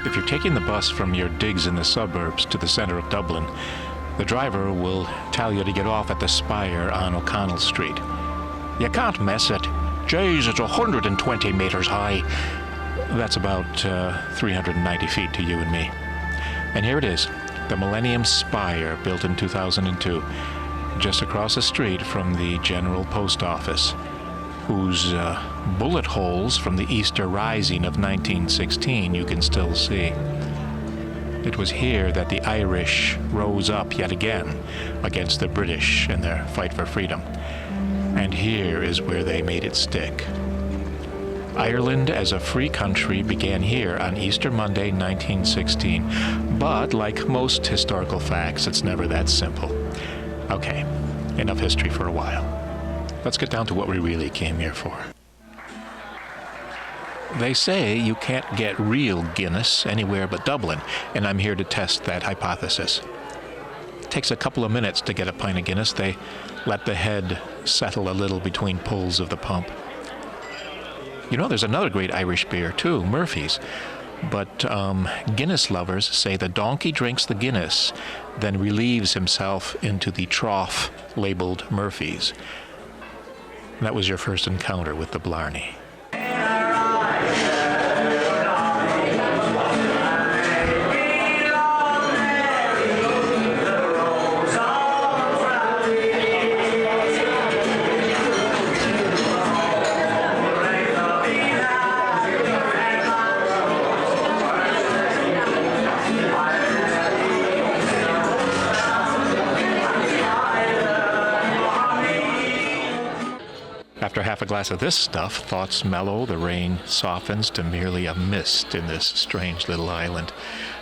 If you're taking the bus from your digs in the suburbs to the center of Dublin, the driver will tell you to get off at the Spire on O'Connell Street. You can't miss it. Jeez, it's 120 meters high. That's about 390 feet to you and me. And here it is, the Millennium Spire, built in 2002, just across the street from the General Post Office, whose bullet holes from the Easter Rising of 1916 you can still see. It was here that the Irish rose up yet again against the British in their fight for freedom. And here is where they made it stick. Ireland as a free country began here on Easter Monday, 1916. But like most historical facts, it's never that simple. Okay, enough history for a while. Let's get down to what we really came here for. They say you can't get real Guinness anywhere but Dublin, and I'm here to test that hypothesis. It takes a couple of minutes to get a pint of Guinness. They let the head settle a little between pulls of the pump. You know, there's another great Irish beer too, Murphy's. But Guinness lovers say the donkey drinks the Guinness, then relieves himself into the trough labeled Murphy's. That was your first encounter with the Blarney. After half a glass of this stuff, thoughts mellow, the rain softens to merely a mist in this strange little island,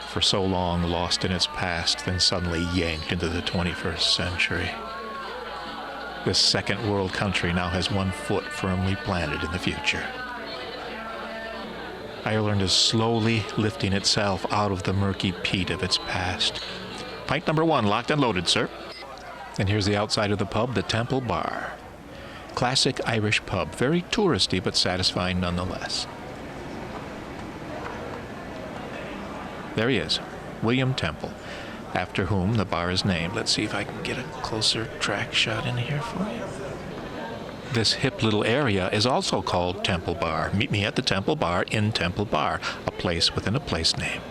for so long lost in its past, then suddenly yanked into the 21st century. This second world country now has one foot firmly planted in the future. Ireland is slowly lifting itself out of the murky peat of its past. Pint number 1, locked and loaded, sir. And here's the outside of the pub, the Temple Bar. Classic Irish pub, very touristy but satisfying nonetheless. There he is, William Temple, after whom the bar is named. Let's see if I can get a closer track shot in here for you. This hip little area is also called Temple Bar. Meet me at the Temple Bar in Temple Bar, a place within a place name.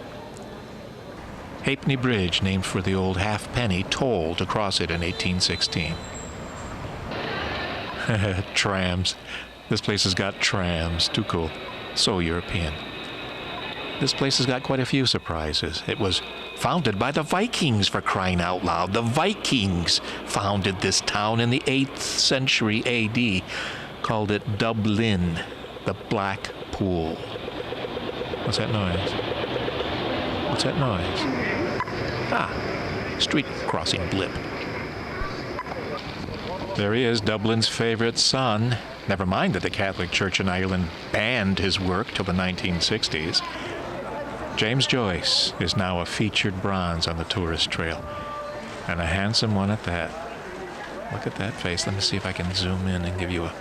Halfpenny Bridge, named for the old halfpenny toll to cross it in 1816. Trams. This place has got trams. Too cool. So European. This place has got quite a few surprises. It was founded by the Vikings, for crying out loud. The Vikings founded this town in the 8th century AD. Called it Dublin, the Black Pool. What's that noise? What's that noise? Ah, street crossing blip. There he is, Dublin's favorite son. Never mind that the Catholic Church in Ireland banned his work till the 1960s. James Joyce is now a featured bronze on the tourist trail, and a handsome one at that. Look at that face. Let me see if I can zoom in and give you a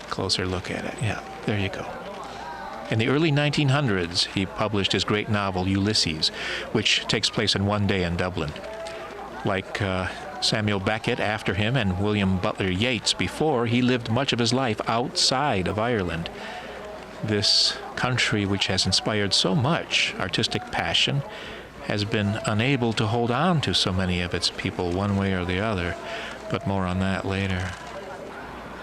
closer look at it. Yeah, there you go. In the early 1900s, he published his great novel Ulysses, which takes place in one day in Dublin. Like Samuel Beckett after him and William Butler Yeats before, he lived much of his life outside of Ireland. This country, which has inspired so much artistic passion, has been unable to hold on to so many of its people one way or the other, but more on that later.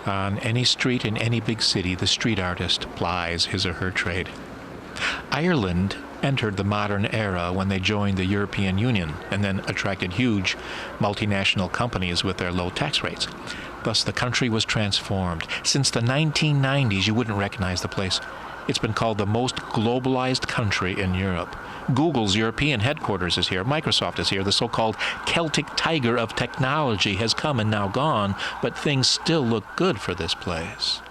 On any street in any big city, the street artist plies his or her trade. Ireland entered the modern era when they joined the European Union and then attracted huge multinational companies with their low tax rates. Thus, the country was transformed. Since the 1990s, you wouldn't recognize the place. It's been called the most globalized country in Europe. Google's European headquarters is here. Microsoft is here. The so-called Celtic tiger of technology has come and now gone, but things still look good for this place.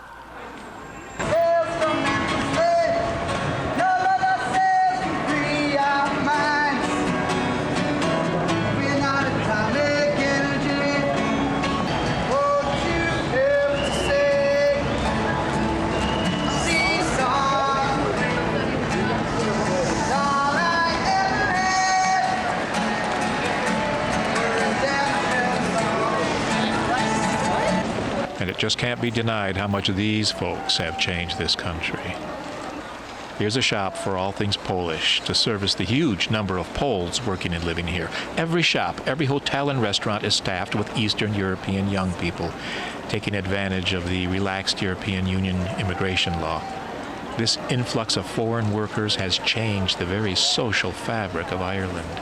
Just can't be denied how much these folks have changed this country. Here's a shop for all things Polish to service the huge number of Poles working and living here. Every shop, every hotel and restaurant is staffed with Eastern European young people, taking advantage of the relaxed European Union immigration law. This influx of foreign workers has changed the very social fabric of Ireland.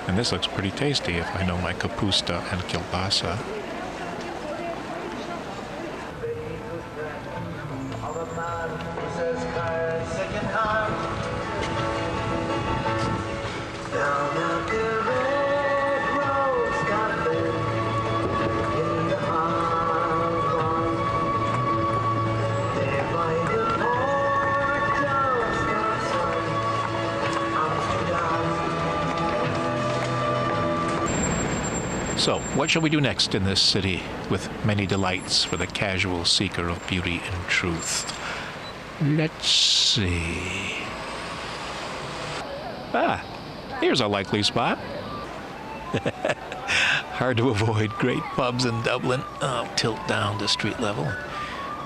And this looks pretty tasty if I know my kapusta and kielbasa. So, what shall we do next in this city with many delights for the casual seeker of beauty and truth? Let's see. Here's a likely spot. Hard to avoid great pubs in Dublin. I'll tilt down to street level.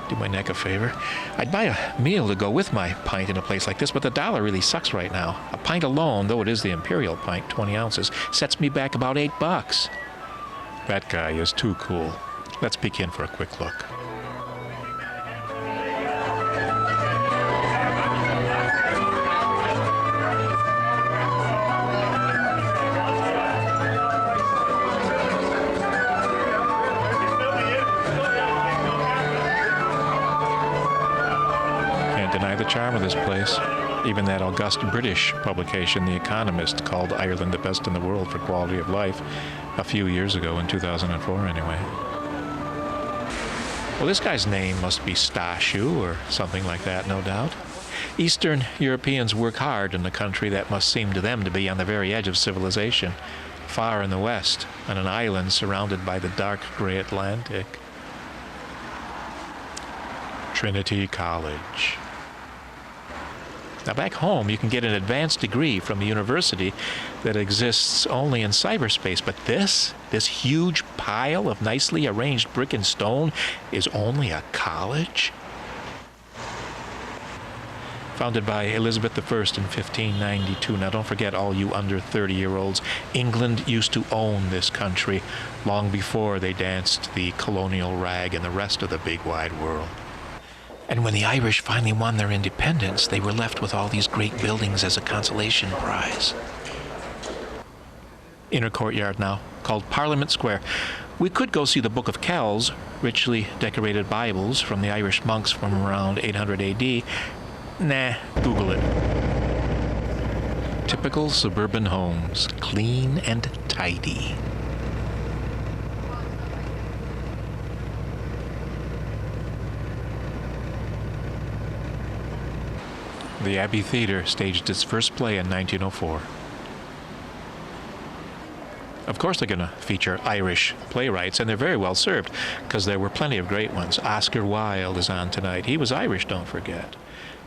Do my neck a favor. I'd buy a meal to go with my pint in a place like this, but the dollar really sucks right now. A pint alone, though it is the imperial pint, 20 ounces, sets me back about $8. That guy is too cool. Let's peek in for a quick look. Can't deny the charm of this place. Even that august British publication, The Economist, called Ireland the best in the world for quality of life a few years ago, in 2004 anyway. Well, this guy's name must be Stashu or something like that, no doubt. Eastern Europeans work hard in a country that must seem to them to be on the very edge of civilization, far in the west, on an island surrounded by the dark gray Atlantic. Trinity College. Now back home, you can get an advanced degree from a university that exists only in cyberspace, but this huge pile of nicely arranged brick and stone is only a college? Founded by Elizabeth I in 1592. Now don't forget, all you under 30-year-olds, England used to own this country long before they danced the colonial rag in the rest of the big wide world. And when the Irish finally won their independence, they were left with all these great buildings as a consolation prize. Inner courtyard now, called Parliament Square. We could go see the Book of Kells, richly decorated Bibles from the Irish monks from around 800 AD. Nah, Google it. Typical suburban homes, clean and tidy. The Abbey Theatre staged its first play in 1904. Of course they're going to feature Irish playwrights, and they're very well served, because there were plenty of great ones. Oscar Wilde is on tonight. He was Irish, don't forget.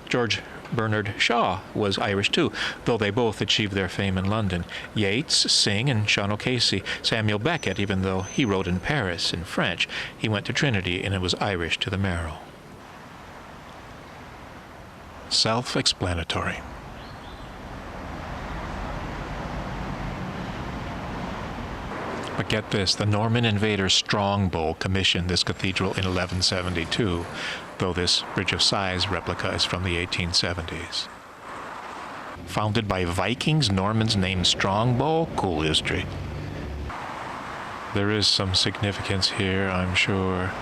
George Bernard Shaw was Irish too, though they both achieved their fame in London. Yeats, Synge, and Sean O'Casey. Samuel Beckett, even though he wrote in Paris in French, he went to Trinity and it was Irish to the marrow. Self-explanatory. But get this, the Norman invader Strongbow commissioned this cathedral in 1172, though this Bridge of Sighs replica is from the 1870s. Founded by Vikings, Normans named Strongbow? Cool history. There is some significance here, I'm sure.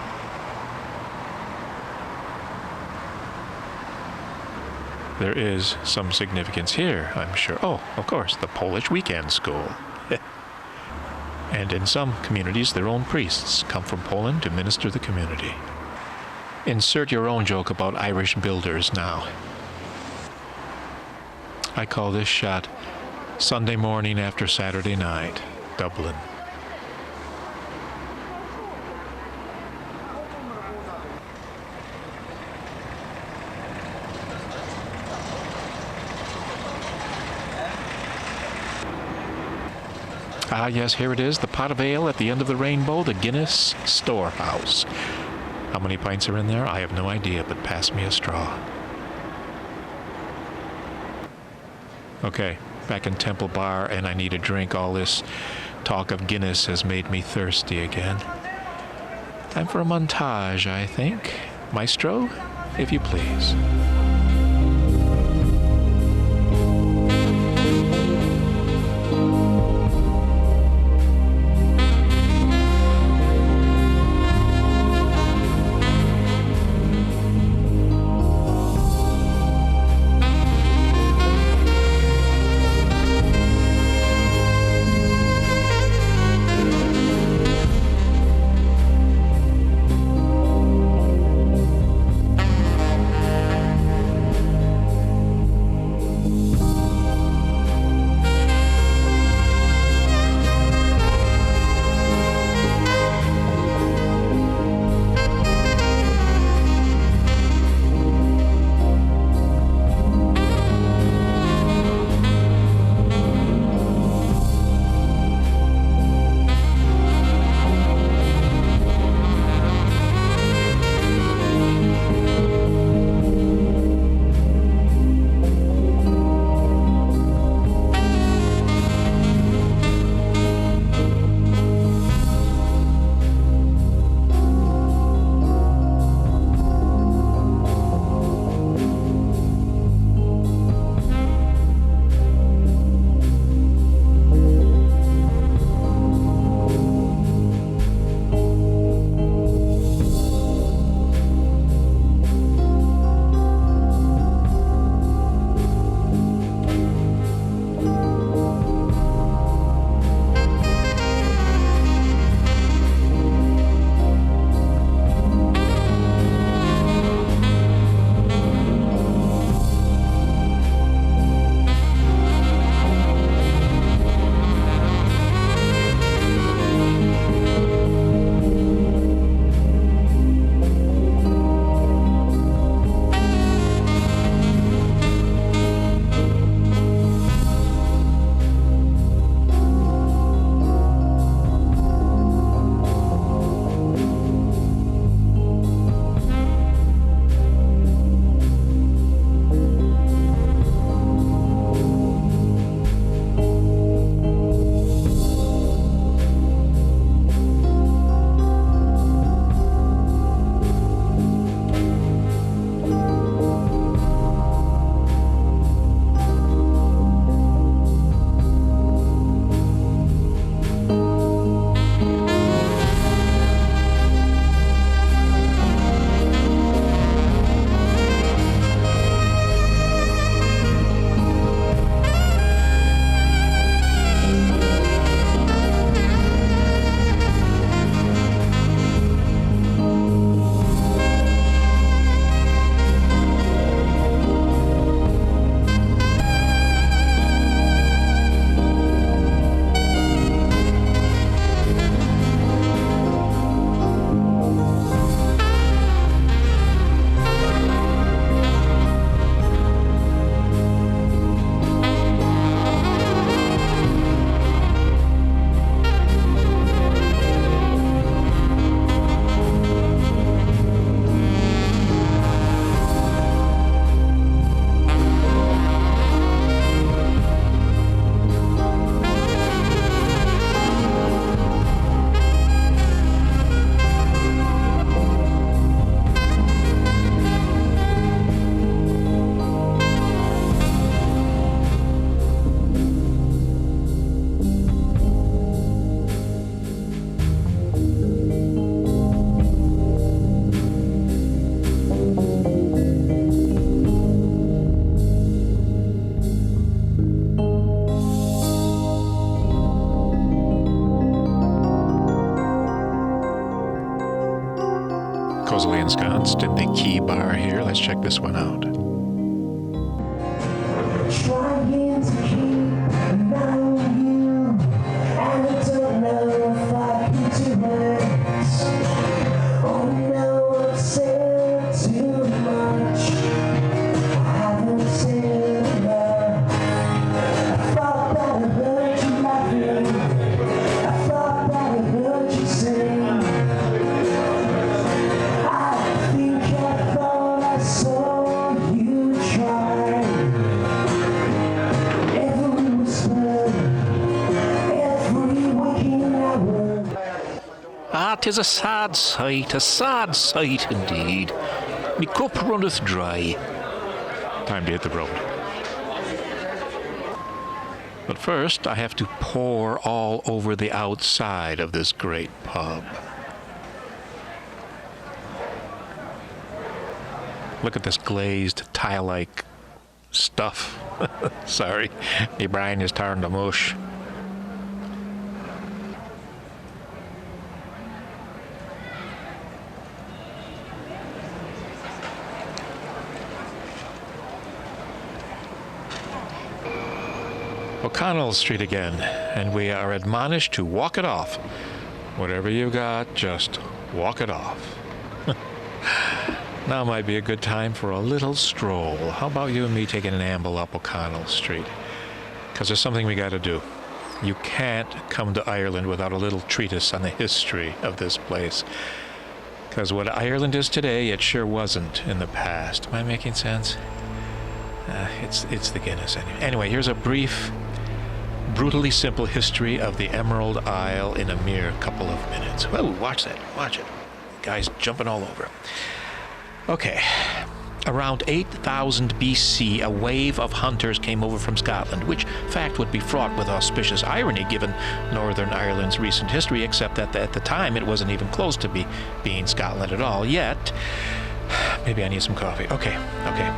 There is some significance here, I'm sure. Oh, of course, the Polish Weekend School. And in some communities, their own priests come from Poland to minister the community. Insert your own joke about Irish builders now. I call this shot Sunday morning after Saturday night, Dublin. Ah, yes, here it is, the pot of ale at the end of the rainbow, the Guinness Storehouse. many pints are in there? I have no idea, but pass me a straw. Okay, back in Temple Bar, and I need a drink. All this talk of Guinness has made me thirsty again. Time for a montage, I think. Maestro, if you please. cozily ensconced in the Key Bar here. Let's check this one out. Trying to keep an eye on you, and I don't know if I can do it. Oh no, I've said too much. I haven't said enough. I thought that I heard you laughing. I thought that I heard you sing. I 'tis a sad sight indeed. Me cup runneth dry. Time to hit the road. But first, I have to pour all over the outside of this great pub. Look at this glazed tile-like stuff. Sorry, my brain is turned to mush. O'Connell Street again, and we are admonished to walk it off. Whatever you got, just walk it off. Now might be a good time for a little stroll. How about you and me taking an amble up O'Connell Street? Because there's something we got to do. You can't come to Ireland without a little treatise on the history of this place. Because what Ireland is today, it sure wasn't in the past. Am I making sense? It's the Guinness anyway. Anyway, here's a brief, brutally simple history of the Emerald Isle in a mere couple of minutes. Whoa, watch that. Watch it. Guy's jumping all over. Okay. Around 8,000 BC, a wave of hunters came over from Scotland, which fact would be fraught with auspicious irony given Northern Ireland's recent history, except that at the time it wasn't even close to being Scotland at all. Yet, maybe I need some coffee. Okay,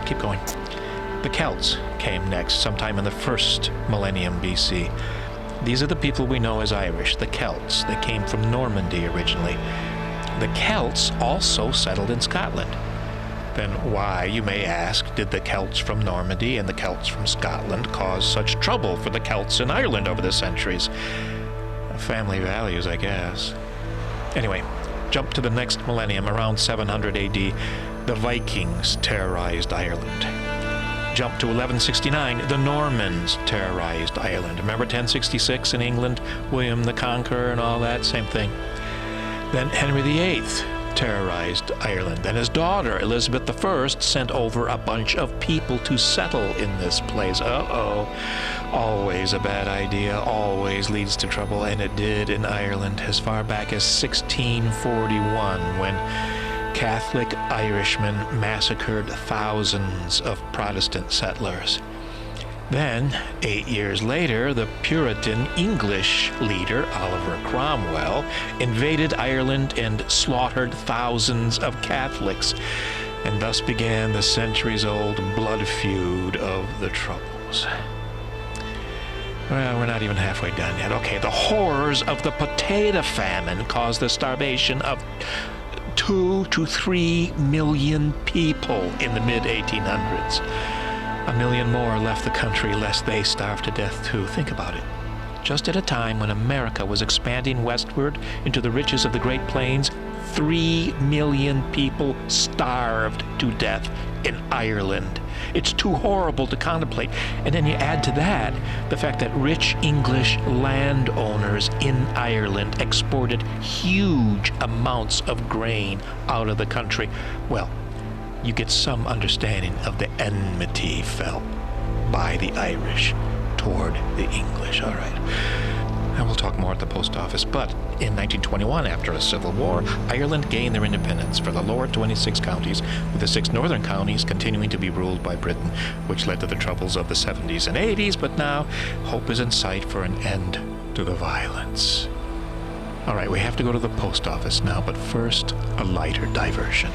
keep going. The Celts came next, sometime in the first millennium BC. These are the people we know as Irish, the Celts. They came from Normandy originally. The Celts also settled in Scotland. Then why, you may ask, did the Celts from Normandy and the Celts from Scotland cause such trouble for the Celts in Ireland over the centuries? Family values, I guess. Anyway, jump to the next millennium, around 700 AD. The Vikings terrorized Ireland. Jump to 1169, the Normans terrorized Ireland. Remember 1066 in England, William the Conqueror and all that? Same thing. Then Henry VIII terrorized Ireland. Then his daughter, Elizabeth I, sent over a bunch of people to settle in this place. Uh-oh. Always a bad idea, always leads to trouble, and it did in Ireland as far back as 1641, when Catholic Irishmen massacred thousands of Protestant settlers. Then, 8 years later, the Puritan English leader, Oliver Cromwell, invaded Ireland and slaughtered thousands of Catholics, and thus began the centuries-old blood feud of the Troubles. Well, we're not even halfway done yet. Okay, the horrors of the potato famine caused the starvation of 2 to 3 million people in the mid-1800s. 1 million more left the country lest they starve to death too. Think about it. Just at a time when America was expanding westward into the riches of the Great Plains, 3 million people starved to death in Ireland. It's too horrible to contemplate. And then you add to that the fact that rich English landowners in Ireland exported huge amounts of grain out of the country. Well, you get some understanding of the enmity felt by the Irish toward the English. All right. And we'll talk more at the post office. But in 1921, after a civil war, Ireland gained their independence for the lower 26 counties, with the 6 northern counties continuing to be ruled by Britain, which led to the troubles of the 70s and 80s. But now, hope is in sight for an end to the violence. All right, we have to go to the post office now, but first, a lighter diversion.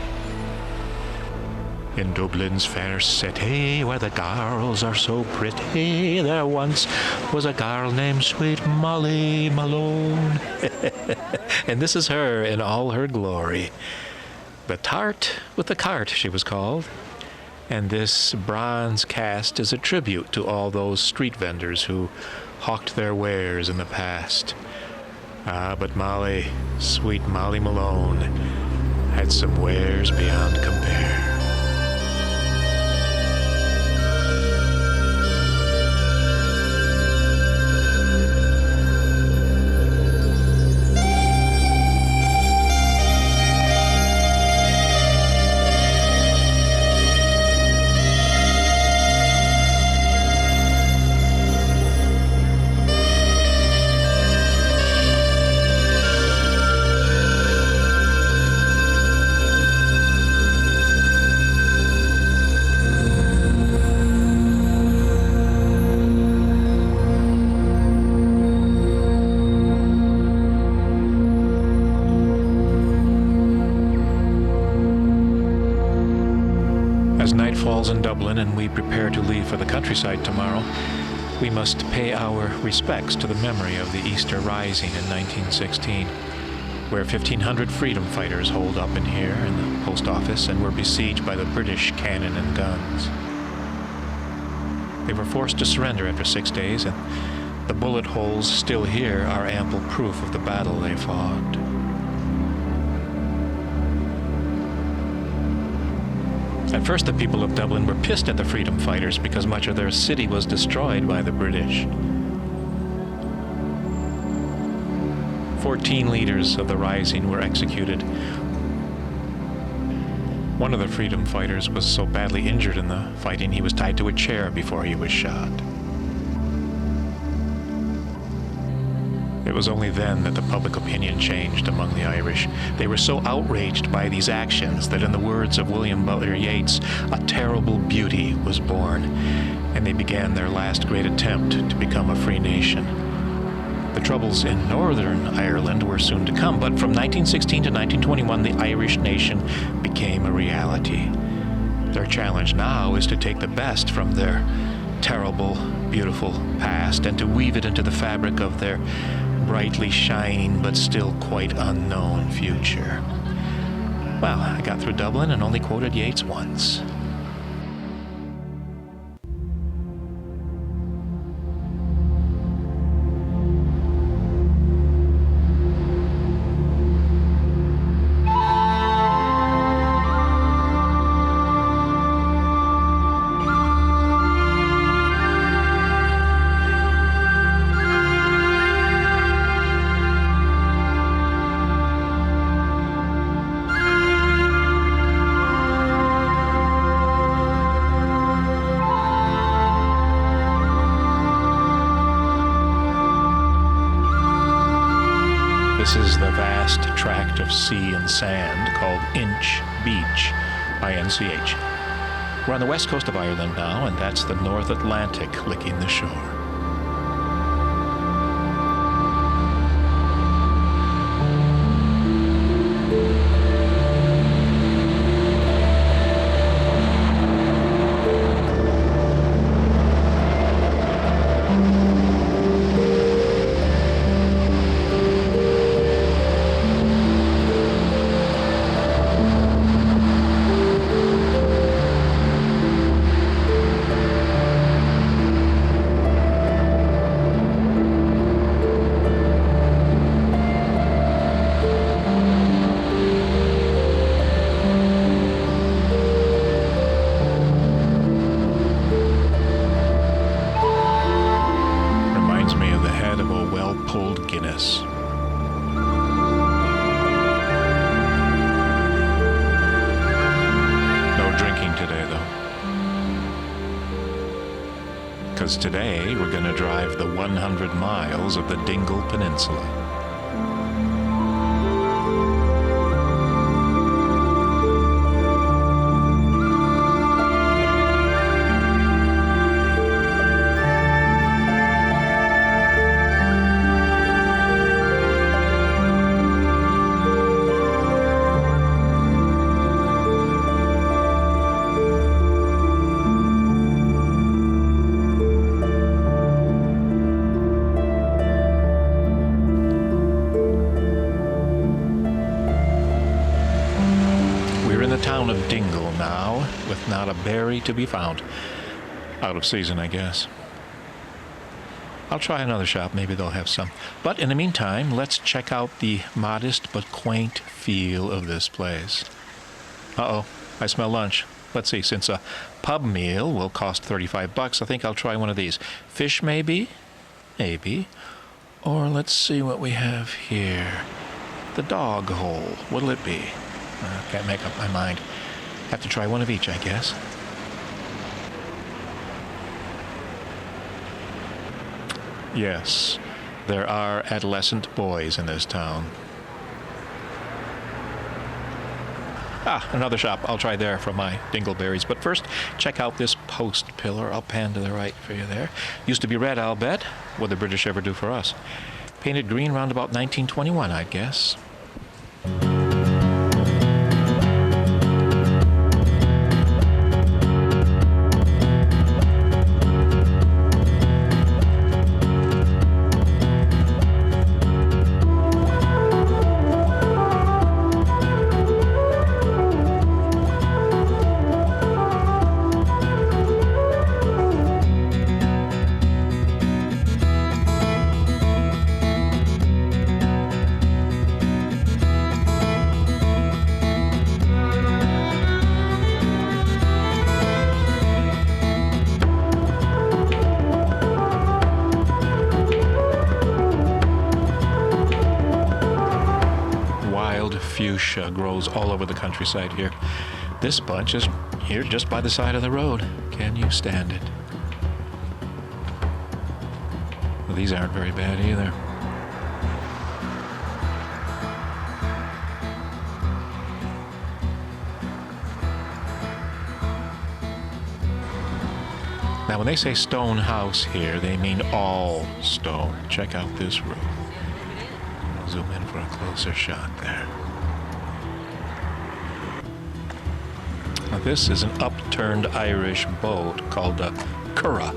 In Dublin's fair city, where the girls are so pretty, there once was a girl named Sweet Molly Malone. And this is her in all her glory. The Tart with the Cart, she was called. And this bronze cast is a tribute to all those street vendors who hawked their wares in the past. But Molly, Sweet Molly Malone, had some wares beyond compare. Dublin and we prepare to leave for the countryside tomorrow, we must pay our respects to the memory of the Easter Rising in 1916, where 1,500 freedom fighters holed up in here in the post office and were besieged by the British cannon and guns. They were forced to surrender after 6 days, and the bullet holes still here are ample proof of the battle they fought. At first, the people of Dublin were pissed at the freedom fighters because much of their city was destroyed by the British. 14 leaders of the Rising were executed. One of the freedom fighters was so badly injured in the fighting he was tied to a chair before he was shot. It was only then that the public opinion changed among the Irish. They were so outraged by these actions that, in the words of William Butler Yeats, a terrible beauty was born, and they began their last great attempt to become a free nation. The troubles in Northern Ireland were soon to come, but from 1916 to 1921, the Irish nation became a reality. Their challenge now is to take the best from their terrible, beautiful past and to weave it into the fabric of their brightly shining but still quite unknown future. Well, I got through Dublin and only quoted Yeats once. This is the vast tract of sea and sand called Inch Beach, I-N-C-H. We're on the west coast of Ireland now, and that's the North Atlantic licking the shore. Guiness. No drinking today, though. Because today we're going to drive the 100 miles of the Dingle Peninsula. Town of Dingle now, with not a berry to be found. Out of season, I guess. I'll try another shop, maybe they'll have some. But in the meantime, let's check out the modest but quaint feel of this place. Uh-oh, I smell lunch. Let's see, since a pub meal will cost $35, I think I'll try one of these. Fish, maybe? Maybe. Or let's see what we have here. The dog hole. What'll it be? Can't make up my mind. Have to try one of each, I guess. Yes, there are adolescent boys in this town. Another shop. I'll try there for my dingleberries. But first, check out this post pillar. I'll pan to the right for you there. Used to be red, I'll bet. What'd the British ever do for us? Painted green around about 1921, I'd guess. spruce grows all over the countryside here. This bunch is here just by the side of the road. Can you stand it? Well, these aren't very bad either. Now, when they say stone house here, they mean all stone. Check out this roof. I'll zoom in for a closer shot there. Now, this is an upturned Irish boat called a curragh,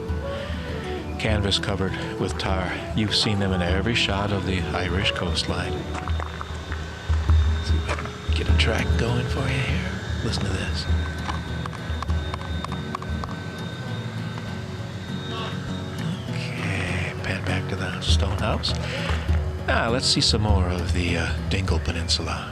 canvas covered with tar. You've seen them in every shot of the Irish coastline. See if I can get a track going for you here. Listen to this. Back to the stone house. Now let's see some more of the Dingle Peninsula.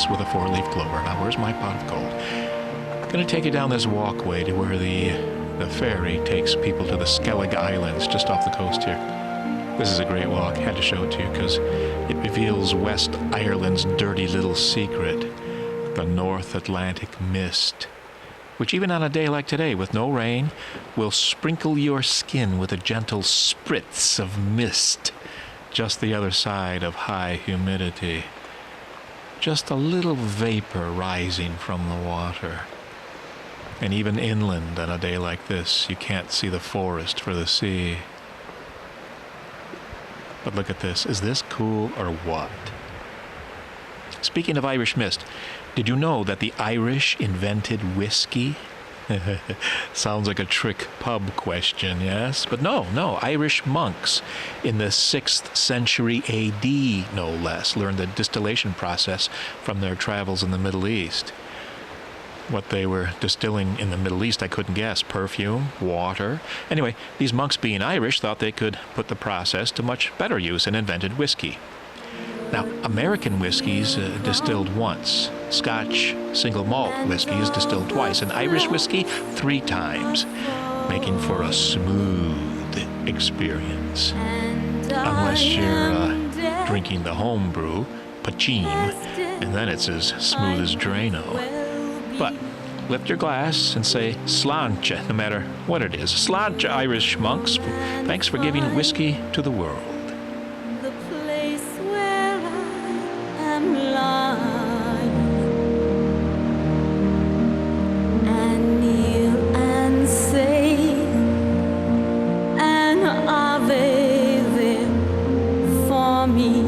With a four-leaf clover. Now, where's my pot of gold? I'm going to take you down this walkway to where the The ferry takes people to the Skellig Islands just off the coast here. This is a great walk. Had to show it to you because it reveals West Ireland's dirty little secret, the North Atlantic mist, which even on a day like today with no rain will sprinkle your skin with a gentle spritz of mist just the other side of high humidity. Just a little vapor rising from the water. And even inland on a day like this, you can't see the forest for the sea. But look at this. Is this cool or what? Speaking of Irish mist, did you know that the Irish invented whiskey? Sounds like a trick pub question, yes? But no, Irish monks in the 6th century AD, no less, learned the distillation process from their travels in the Middle East. What they were distilling in the Middle East, I couldn't guess. Perfume, water. Anyway, these monks being Irish thought they could put the process to much better use and invented whiskey. Now, American whiskey is distilled once. Scotch single malt whiskey is distilled twice. And Irish whiskey 3 times, making for a smooth experience. Unless you're drinking the home brew, Pachine, and then it's as smooth as Drano. But lift your glass and say sláinte, no matter what it is. Sláinte, Irish monks. Thanks for giving whiskey to the world. The place where I am lying, and kneel and say an Ave there for me.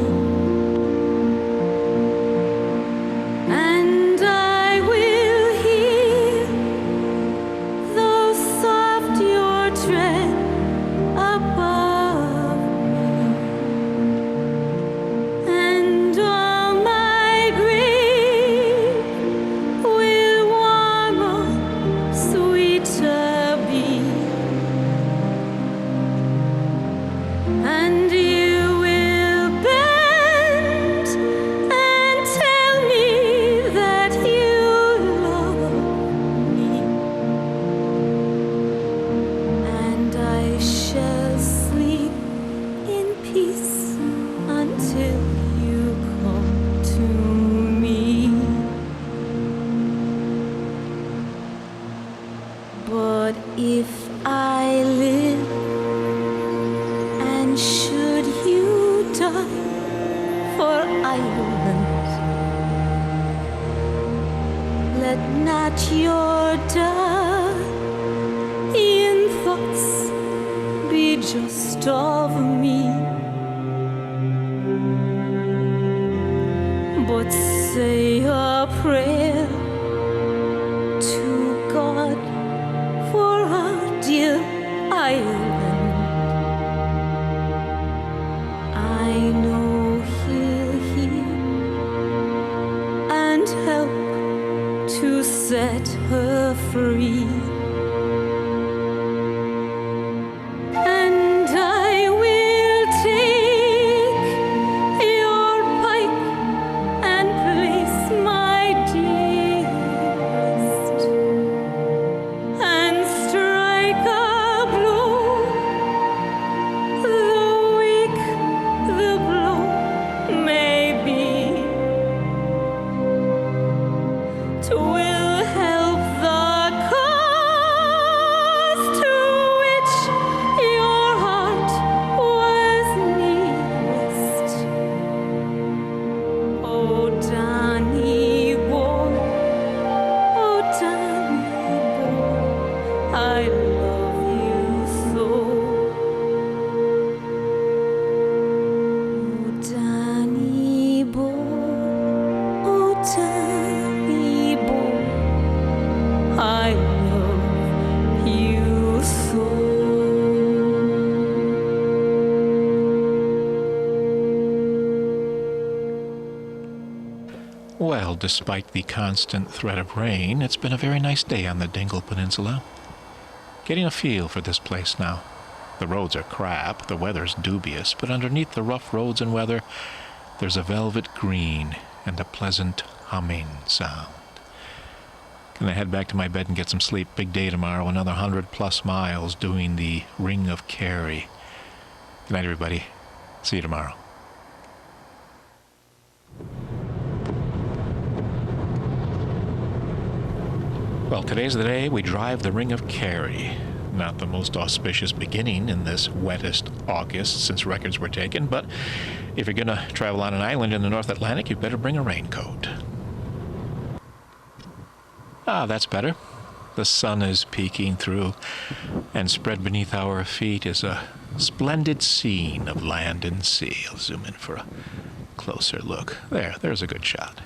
Well, despite the constant threat of rain, it's been a very nice day on the Dingle Peninsula. Getting a feel for this place now. The roads are crap, the weather's dubious, but underneath the rough roads and weather, there's a velvet green and a pleasant humming sound. Gonna head back to my bed and get some sleep. Big day tomorrow, another 100+ miles doing the Ring of Kerry. Good night, everybody. See you tomorrow. Well, today's the day we drive the Ring of Kerry. Not the most auspicious beginning in this wettest August since records were taken, but if you're going to travel on an island in the North Atlantic, you better bring a raincoat. Ah, that's better. The sun is peeking through, and spread beneath our feet is a splendid scene of land and sea. I'll zoom in for a closer look. There's a good shot.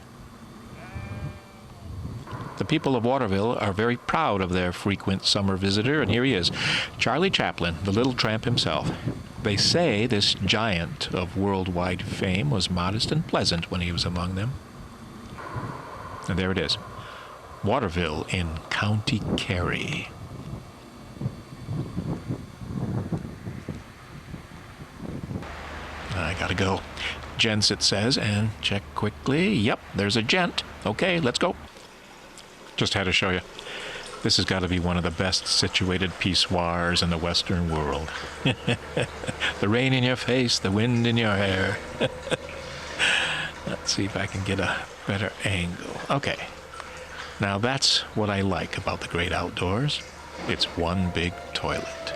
The people of Waterville are very proud of their frequent summer visitor, and here he is, Charlie Chaplin, the little tramp himself. They say this giant of worldwide fame was modest and pleasant when he was among them. And there it is, Waterville in County Kerry. I gotta go. Gents, it says, and check quickly. Yep, there's a gent. Okay, let's go. Just had to show you. This has got to be one of the best situated pissoirs in the Western world. The rain in your face, the wind in your hair. Let's see if I can get a better angle. Okay. Now that's what I like about the great outdoors. It's one big toilet.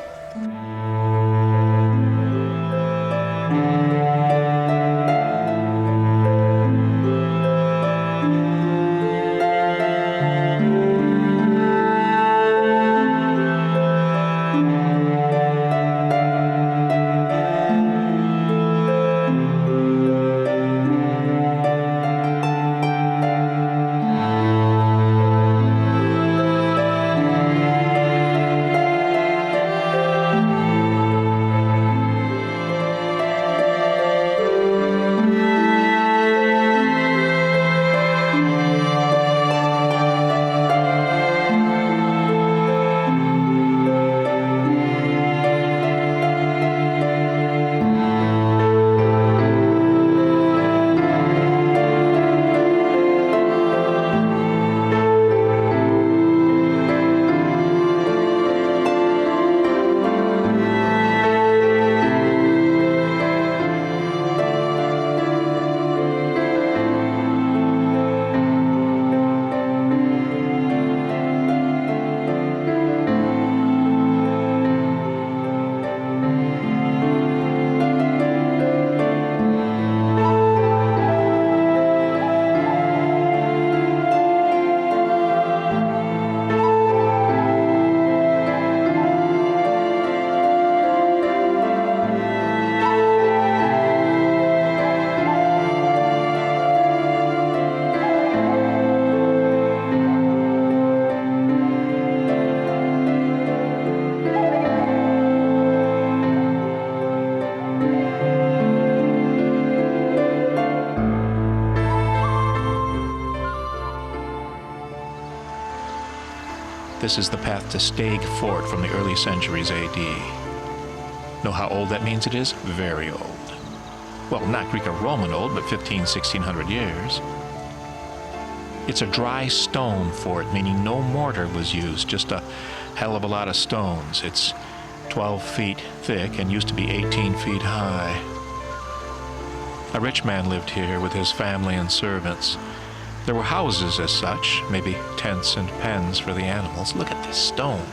This is the path to Stag Fort from the early centuries AD. Know how old that means it is? Very old. Well, not Greek or Roman old, but 1600 years. It's a dry stone fort, meaning no mortar was used, just a hell of a lot of stones. It's 12 feet thick and used to be 18 feet high. A rich man lived here with his family and servants. There were houses as such, maybe tents and pens for the animals. Look at this stone.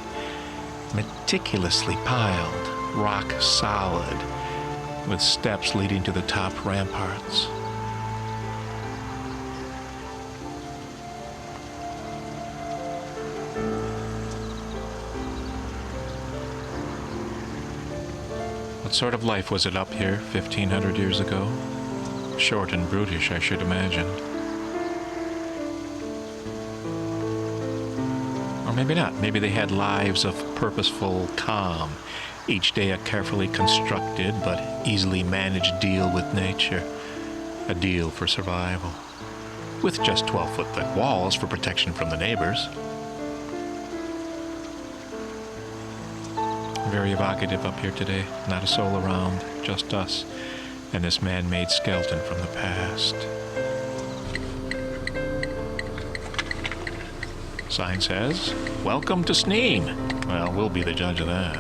Meticulously piled, rock solid, with steps leading to the top ramparts. What sort of life was it up here 1,500 years ago? Short and brutish, I should imagine. Or maybe not. Maybe they had lives of purposeful calm, each day a carefully constructed but easily managed deal with nature, a deal for survival, with just 12-foot thick walls for protection from the neighbors. Very evocative up here today. Not a soul around, just us and this man-made skeleton from the past. Sign says, "Welcome to Sneem." Well, we'll be the judge of that.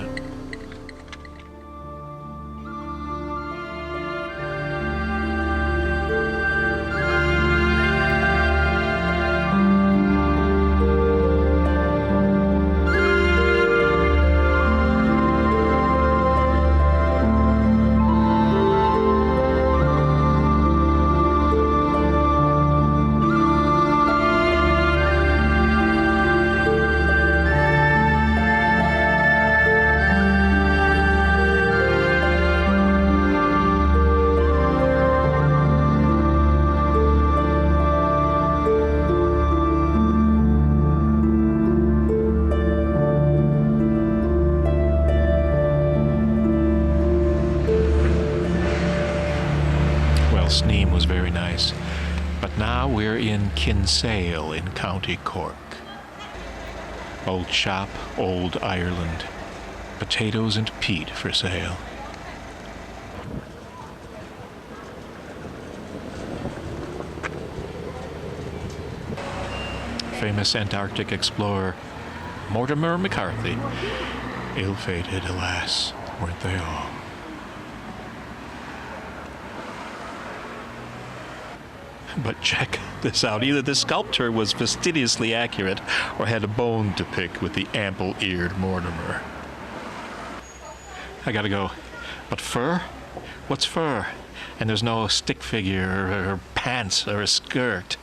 Sneem was very nice, but now we're in Kinsale in County Cork. Old shop, old Ireland. Potatoes and peat for sale. Famous Antarctic explorer Mortimer McCarthy. Ill-fated, alas, weren't they all? But check this out. Either the sculptor was fastidiously accurate or had a bone to pick with the ample-eared Mortimer. I gotta go. But fur? What's fur? And there's no stick figure or pants or a skirt.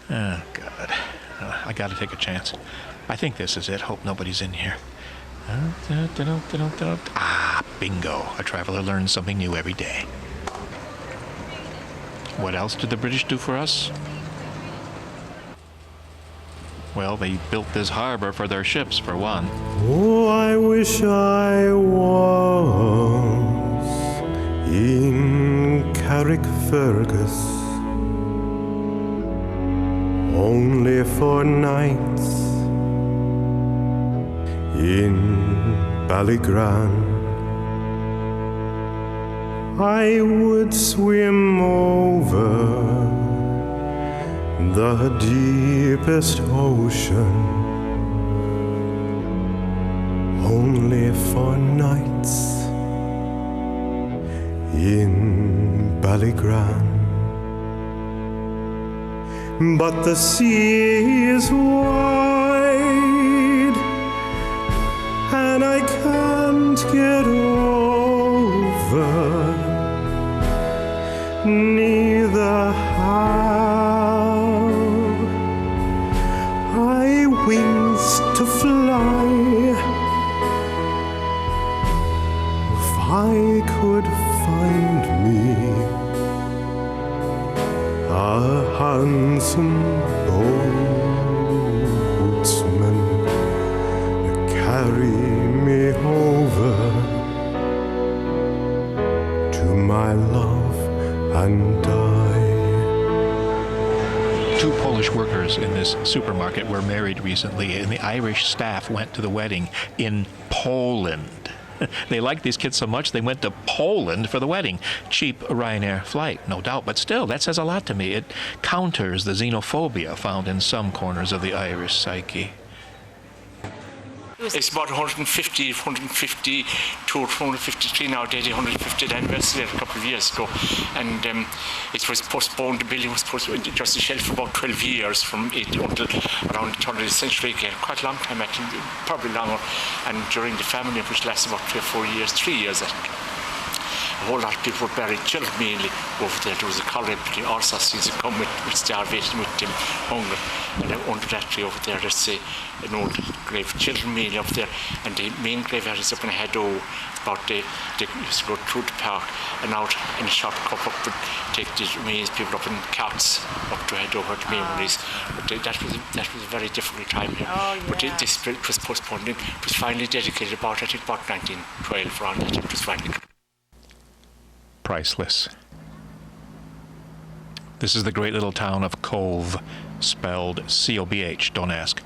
Oh, God. I gotta take a chance. I think this is it. Hope nobody's in here. Ah, bingo. A traveler learns something new every day. What else did the British do for us? Well, they built this harbor for their ships, for one. Oh, I wish I was in Carrickfergus, only for nights in Ballygran. I would swim over the deepest ocean, only for nights in Ballygran. But the sea is wide, and I can't get over, neither have I wings to fly. If I could find me a handsome boatsman to carry me over to my love and die. Two Polish workers in this supermarket were married recently, and the Irish staff went to the wedding in Poland. They liked these kids so much they went to Poland for the wedding. Cheap Ryanair flight, no doubt, but still, that says a lot to me. It counters the xenophobia found in some corners of the Irish psyche. It's about 150 to 153 now, dated 150th anniversary a couple of years ago. And it was postponed, the building was postponed, just a shelf for about 12 years from it until around the turn of the century again. Quite a long time, actually, probably longer. And during the famine, which lasted about 3 or 4 years, 3 years, I think. A whole lot of people were buried, children mainly, over there. There was a cholera epidemic, also seems to come with starvation, with hunger. And under that tree over there, there's an old grave, children mainly up there. And the main graveyard is up in Hedo. About they used to go through the park and out in a short cup up and take the remains, people up in carts up to Hedo where the main one is. But that was a very difficult time here. Oh, yeah. But this was postponed. It was finally dedicated about 1912 around that. It was finally. Priceless. This is the great little town of Cobh, spelled C-O-B-H, don't ask,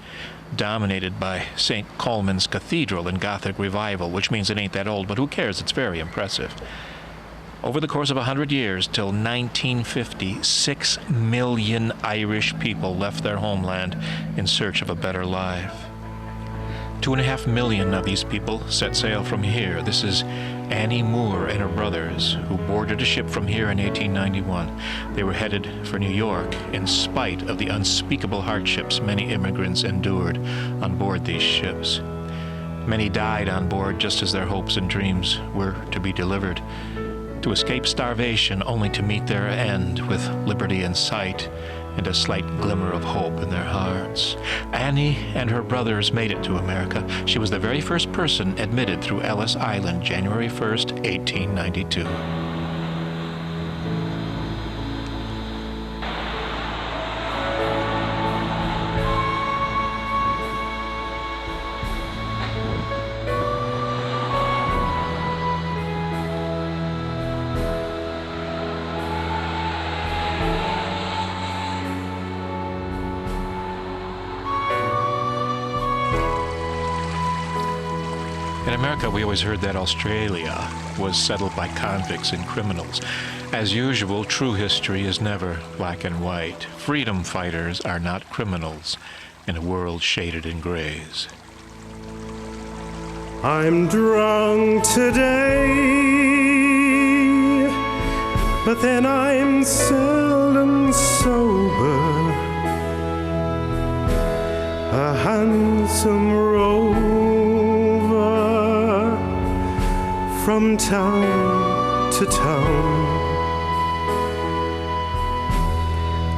dominated by St. Colman's Cathedral in Gothic Revival, which means it ain't that old, but who cares, it's very impressive. Over the course of 100 years, till 1950, 6 million Irish people left their homeland in search of a better life. 2.5 million of these people set sail from here. This is Annie Moore and her brothers, who boarded a ship from here in 1891. They were headed for New York in spite of the unspeakable hardships many immigrants endured on board these ships. Many died on board just as their hopes and dreams were to be delivered, to escape starvation only to meet their end with liberty in sight and a slight glimmer of hope in their hearts. Annie and her brothers made it to America. She was the very first person admitted through Ellis Island, January 1st, 1892. In America, we always heard that Australia was settled by convicts and criminals. As usual, true history is never black and white. Freedom fighters are not criminals in a world shaded in grays. I'm drunk today, but then I'm seldom sober. A handsome rover from town to town,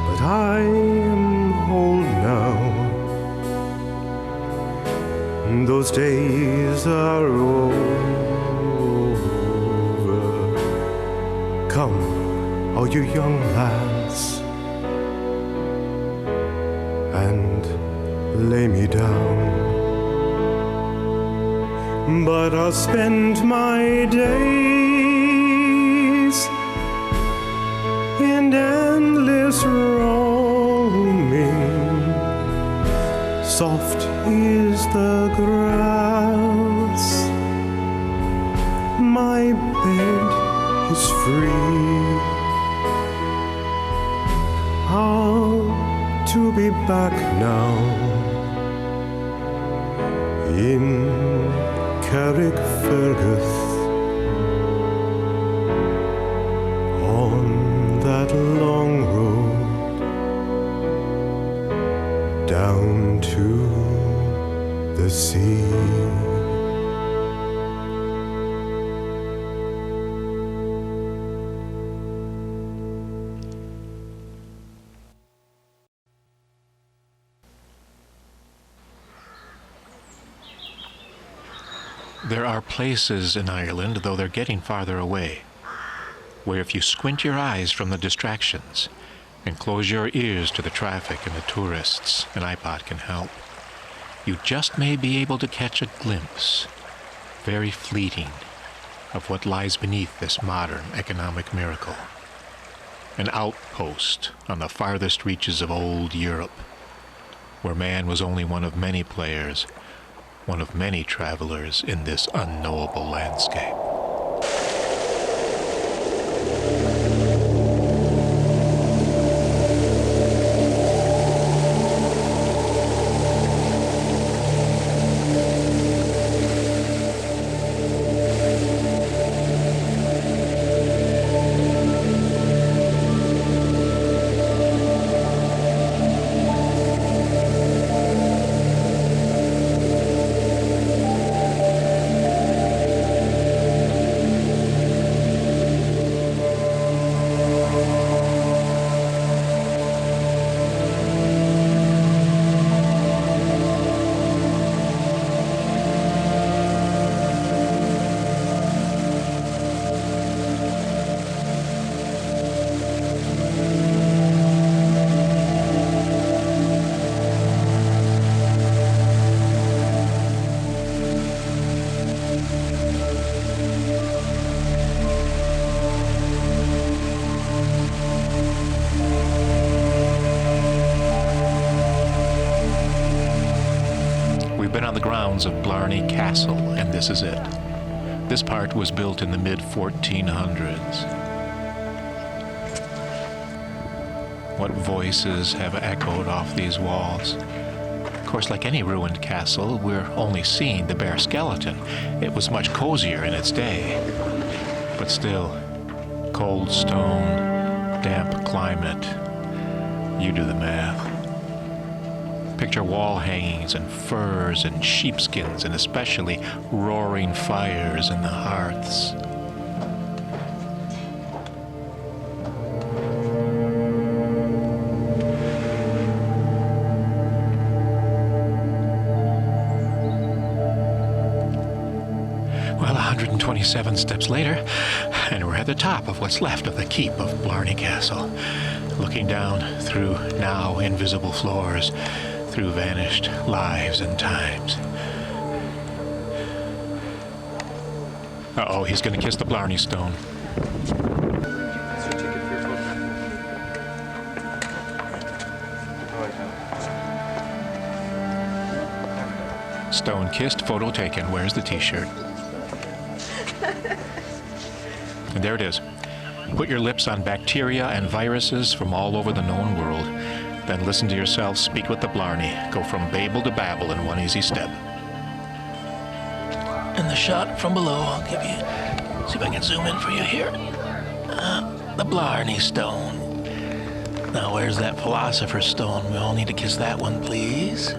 but I am old now. Those days are over. Come, all you young lads, and lay me down. But I'll spend my days in endless roaming. Soft is the grass, my bed is free. I'll to be back now in Carrickfergus, on that long road down to the sea. There are places in Ireland, though they're getting farther away, where if you squint your eyes from the distractions and close your ears to the traffic and the tourists, an iPod can help, you just may be able to catch a glimpse, very fleeting, of what lies beneath this modern economic miracle. An outpost on the farthest reaches of old Europe, where man was only one of many players, one of many travelers in this unknowable landscape. Of Blarney Castle, and this is it. This part was built in the mid-1400s. What voices have echoed off these walls? Of course, like any ruined castle, we're only seeing the bare skeleton. It was much cozier in its day. But still, cold stone, damp climate. You do the math. Picture wall hangings and furs and sheepskins, and especially roaring fires in the hearths. Well, 127 steps later, and we're at the top of what's left of the keep of Blarney Castle, looking down through now invisible floors, through vanished lives and times. Uh-oh, he's going to kiss the Blarney stone. Stone kissed, photo taken. Where's the t-shirt? And there it is. Put your lips on bacteria and viruses from all over the known world. Then listen to yourself speak with the Blarney. Go from Babel to Babel in one easy step. And the shot from below, I'll give you. See if I can zoom in for you here. The Blarney stone. Now where's that philosopher's stone? We all need to kiss that one, please.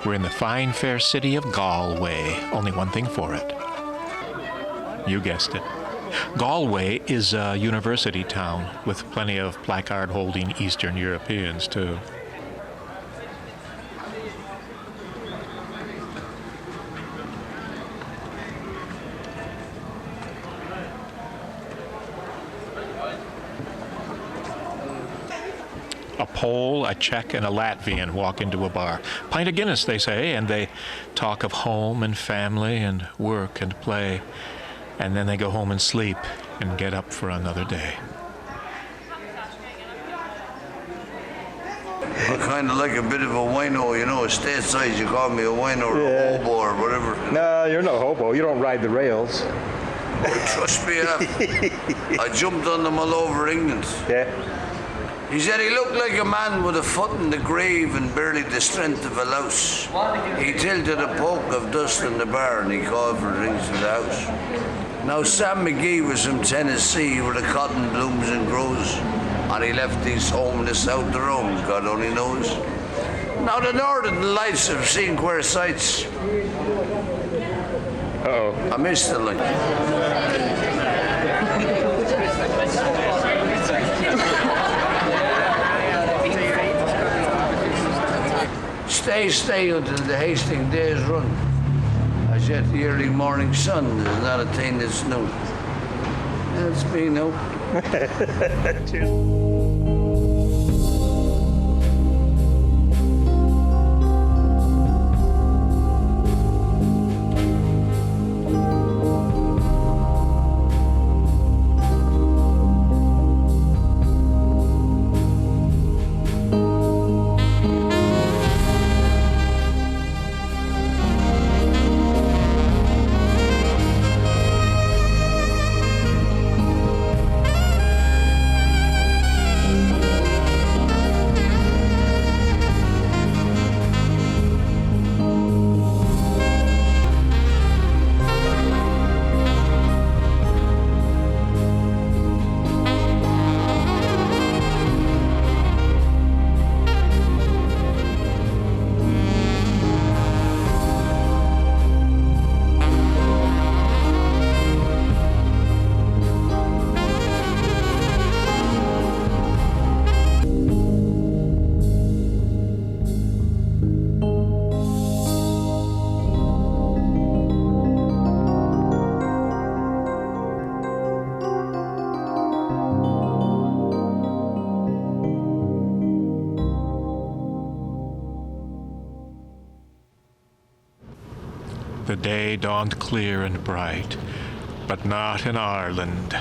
We're in the fine, fair city of Galway. Only one thing for it. You guessed it. Galway is a university town with plenty of placard-holding Eastern Europeans, too. A Pole, a Czech, and a Latvian walk into a bar. Pint of Guinness, they say, and they talk of home and family and work and play. And then they go home and sleep and get up for another day. I kind of like a bit of a wino, you know, stateside you call me a wino or a hobo or whatever. No, you're no hobo. You don't ride the rails. Oh, trust me, I jumped on them all over England. Yeah. He said he looked like a man with a foot in the grave and barely the strength of a louse. He tilted a poke of dust in the bar and he called for drinks in the house. Now Sam McGee was from Tennessee where the cotton blooms and grows, and he left these homeless out their own, God only knows. Now the northern lights have seen queer sights. Uh-oh. I missed the link. Stay until the hasting days run. As yet the early morning sun has not attained its noon. That's me now. Cheers. The day dawned clear and bright, but not in Ireland.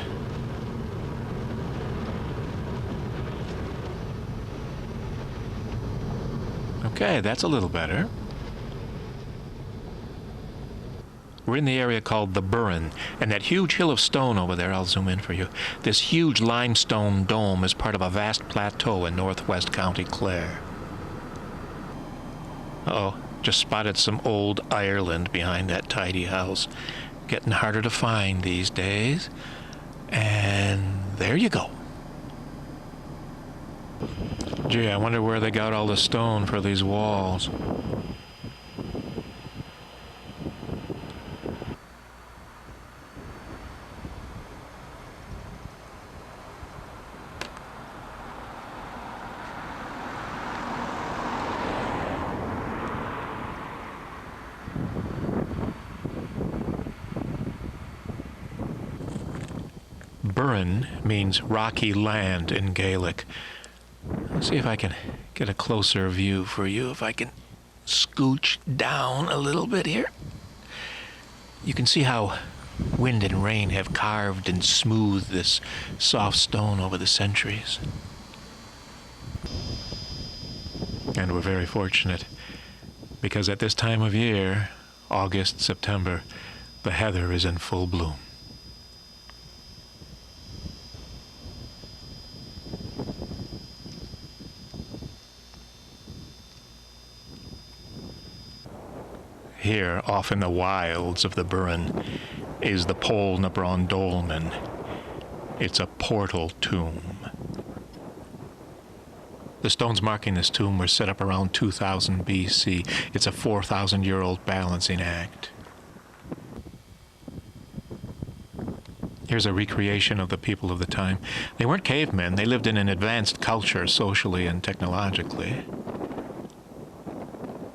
Okay, that's a little better. We're in the area called the Burren, and that huge hill of stone over there, I'll zoom in for you. This huge limestone dome is part of a vast plateau in northwest County Clare. Uh-oh, just spotted some old Ireland behind that tidy house. Getting harder to find these days. And there you go. Gee, I wonder where they got all the stone for these walls. Burren means rocky land in Gaelic. Let's see if I can get a closer view for you. If I can scooch down a little bit here. You can see how wind and rain have carved and smoothed this soft stone over the centuries. And we're very fortunate because at this time of year, August, September, the heather is in full bloom. Here, off in the wilds of the Burren, is the Pól na Bran Dolmen. It's a portal tomb. The stones marking this tomb were set up around 2000 BC. It's a 4,000-year-old balancing act. Here's a recreation of the people of the time. They weren't cavemen. They lived in an advanced culture socially and technologically.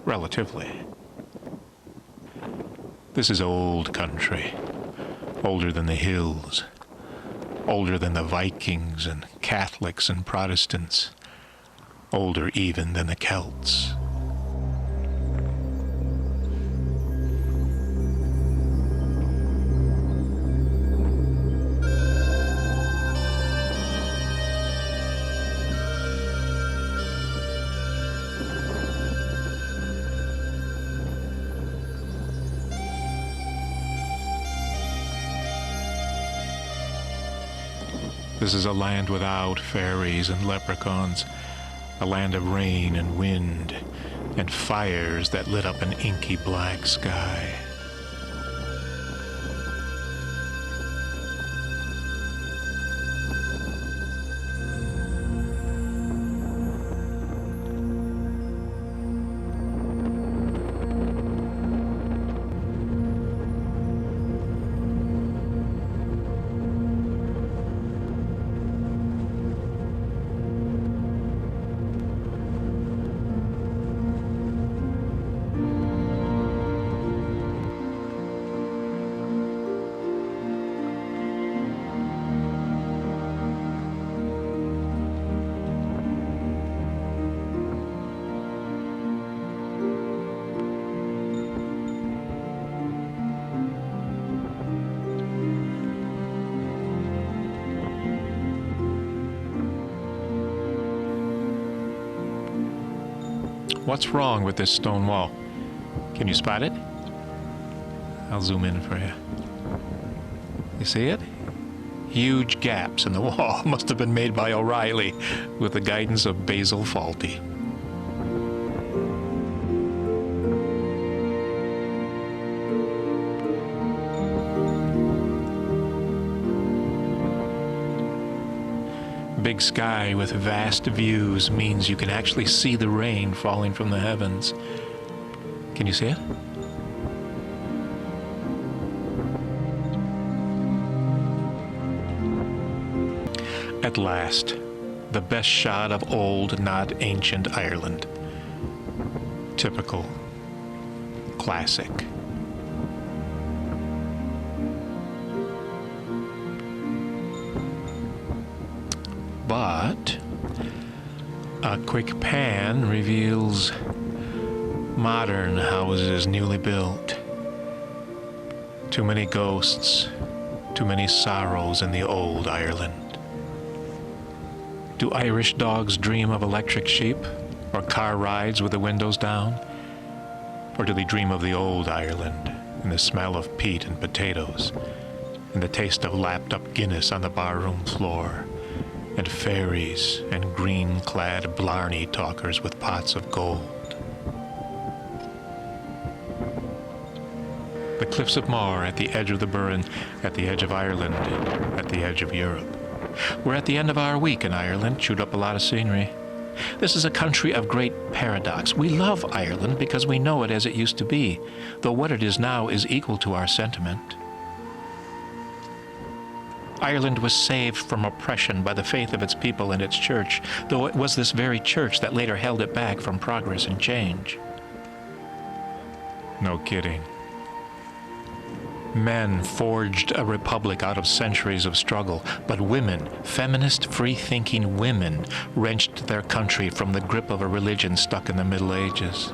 Relatively. This is old country, older than the hills, older than the Vikings and Catholics and Protestants, older even than the Celts. This is a land without fairies and leprechauns, a land of rain and wind and fires that lit up an inky black sky. What's wrong with this stone wall? Can you spot it? I'll zoom in for you. You see it? Huge gaps in the wall must have been made by O'Reilly with the guidance of Basil Fawlty. Big sky with vast views means you can actually see the rain falling from the heavens. Can you see it? At last, the best shot of old, not ancient Ireland. Typical. Classic. But a quick pan reveals modern houses newly built. Too many ghosts, too many sorrows in the old Ireland. Do Irish dogs dream of electric sheep, or car rides with the windows down? Or do they dream of the old Ireland, and the smell of peat and potatoes, and the taste of lapped-up Guinness on the barroom floor, and fairies and green-clad Blarney talkers with pots of gold? The cliffs of Moher at the edge of the Burren, at the edge of Ireland, at the edge of Europe. We're at the end of our week in Ireland, chewed up a lot of scenery. This is a country of great paradox. We love Ireland because we know it as it used to be, though what it is now is equal to our sentiment. Ireland was saved from oppression by the faith of its people and its church, though it was this very church that later held it back from progress and change. No kidding. Men forged a republic out of centuries of struggle, but women, feminist, free-thinking women, wrenched their country from the grip of a religion stuck in the Middle Ages.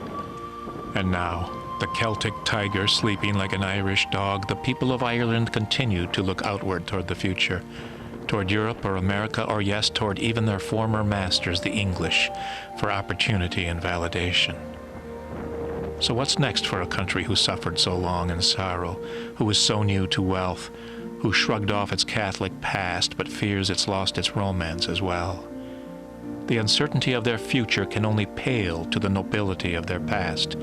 And now, the Celtic tiger sleeping like an Irish dog, the people of Ireland continue to look outward toward the future, toward Europe or America, or yes, toward even their former masters, the English, for opportunity and validation. So what's next for a country who suffered so long in sorrow, who is so new to wealth, who shrugged off its Catholic past but fears it's lost its romance as well? The uncertainty of their future can only pale to the nobility of their past.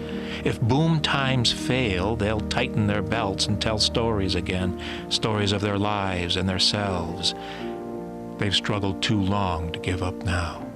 If boom times fail, they'll tighten their belts and tell stories again, stories of their lives and their selves. They've struggled too long to give up now.